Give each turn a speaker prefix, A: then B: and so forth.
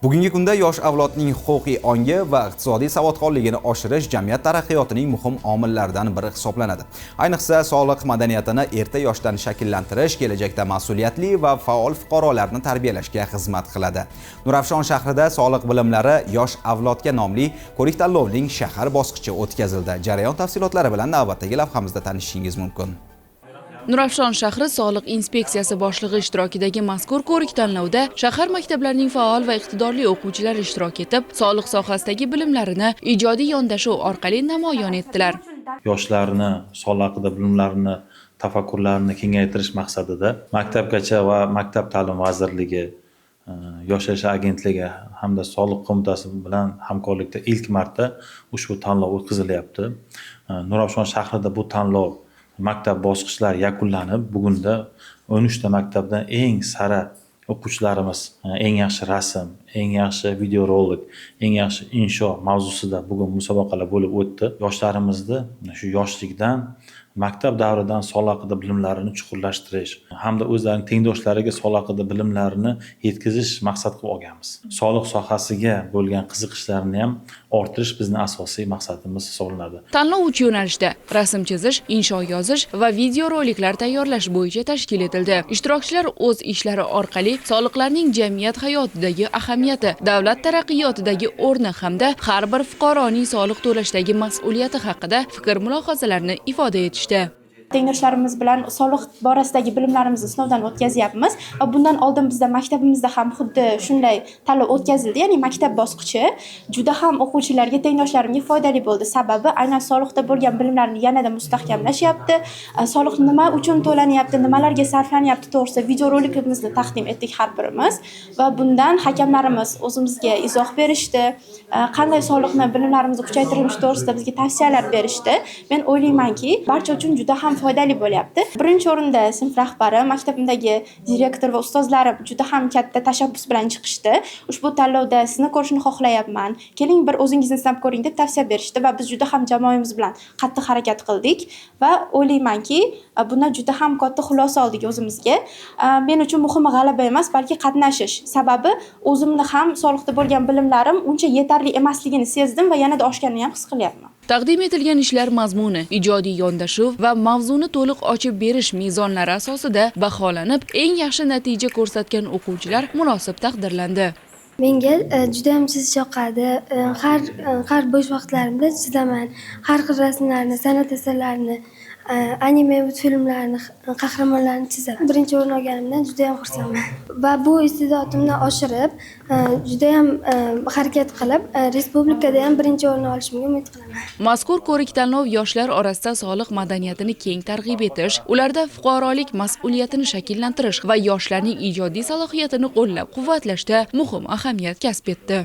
A: Bugungi kunda yosh avlodning huquqiy ongi va iqtisodiy savodxonligini oshirish jamiyat taraqqiyotining muhim omillaridan biri hisoblanadi. Ayniqsa, soliq madaniyatini erta yoshdan shakllantirish kelajakda mas'uliyatli va faol fuqarolarni tarbiyalashga xizmat qiladi. Nurafshon shahrida soliq bilimlari yosh avlodga nomli ko'rik-tanlovning shahar bosqichi o'tkazildi. Jarayon tafsilotlari bilan navbatdagi lavhamizda tanishishingiz mumkin.
B: Nurafshon shahri soliq inspeksiyasi boshlig'i ishtirokidagi mazkur ko'rik-tanlovda shahar maktablarining faol va iqtidorli o'quvchilari ishtirok etib, soliq sohasidagi bilimlarini ijodiy yondashuv orqali namoyon etdilar.
C: Yoshlarni soliq haqida bilimlarini, tafakkurlarini kengaytirish maqsadida Maktabgacha va Maktab ta'lim vazirligi, Yoshlar ishi agentligi hamda soliq qo'mitasi bilan hamkorlikda ilk marta ushbu tanlov o'tkazilyapti. Nurafshon shahrida bu tanlov maktab bosqichlari yakunlanib, bugunda 13 ta maktabdan eng sara o'quvchilarimiz eng yaxshi rasm, eng yaxshi videorolik, eng yaxshi insho mavzusida bugun musobaqalar bo'lib o'tdi. Yoshlarimizni shu yoshlikdan maktab davridan soliq haqida bilimlarini chuqurlashtirish hamda o'zlarining tengdoshlariga soliq haqida bilimlarini yetkazish maqsad qilib olganmiz. Soliq sohasiga bo'lgan qiziqishlarni ham orttirish bizning asosiy maqsadimiz hisoblanadi.
B: Tanlov 3 yo'nalishda rasm chizish, insho yozish va videoroliklar tayyorlash bo'yicha tashkil etildi. Ishtirokchilar o'z ishlari orqali soliqlarning jamiyat hayotidagi ahamiyati, davlat taraqqiyotidagi o'rni hamda har bir fuqaroning soliq to'lashdagi mas'uliyati haqida fikr-mulohazalarini ifoda etishdi.
D: Tengdoshlarimiz bilan soliq borasidagi bilimlarimizni sinovdan o'tkazyapmiz va bundan oldin bizda maktabimizda ham xuddi shunday tanlov o'tkazildi, ya'ni maktab bosqichi juda ham o'quvchilarga, tengdoshlarimga foydali bo'ldi. Sababi aynan soliqda bo'lgan bilimlarni yanada mustahkamlashyapti. Soliq nima uchun to'lanyapti, nimalarga sarflanyapti to'g'risida videorolikimizni taqdim etdik har birimiz va bundan hakamlarimiz o'zimizga izoh berishdi, qanday soliqni bilimlarimizni kuchaytirilishi to'g'risida bizga tavsiyalar berishdi. Men o'ylaymanki, barcha uchun juda ham foydali bo'lyapti. Birinchi o'rinda sinf rahbari, maktabimdagi direktor va ustozlarim juda ham katta tashabbus bilan chiqishdi. Ushbu tanlovda sizni ko'rishni xohlayapman. Keling bir o'zingizni sinab ko'ring deb tavsiya berishdi va biz juda ham jamoamiz bilan qattiq harakat qildik va o'ylaymanki, bundan juda ham katta xulosa oldik o'zimizga. Men uchun muhimi g'alaba emas, balki qatnashish. Sababi o'zimni ham soliqda bo'lgan bilimlarim uncha yetarli emasligini sezdim va yanada oshganini ham his qilyapman.
B: Taqdim etilgan ishlar mazmuni, ijodiy yondashuv va mavzuni to'liq ochib berish mezonlari asosida baholanib, eng yaxshi natija ko'rsatgan o'quvchilar munosib taqdirlandi.
E: Menga juda ham chizish yoqadi. Har bo'sh vaqtlarimda chizaman. Har xil rasmlarni, san'at asarlarini, anime filmlarni, qahramonlarni chizaman. Birinchi o'rin olganimdan juda ham xursandman. Va bu iste'dodimni oshirib, juda ham harakat qilib, respublikada ham birinchi o'rin olishimga umid qilaman.
B: Mazkur ko'rik-tanlov yoshlar orasida soliq madaniyatini keng targ'ib etish, ularda fuqarolik mas'uliyatini shakllantirish va yoshlarning ijodiy salohiyatini qo'llab-quvvatlashda muhim ahamiyat kasb etdi.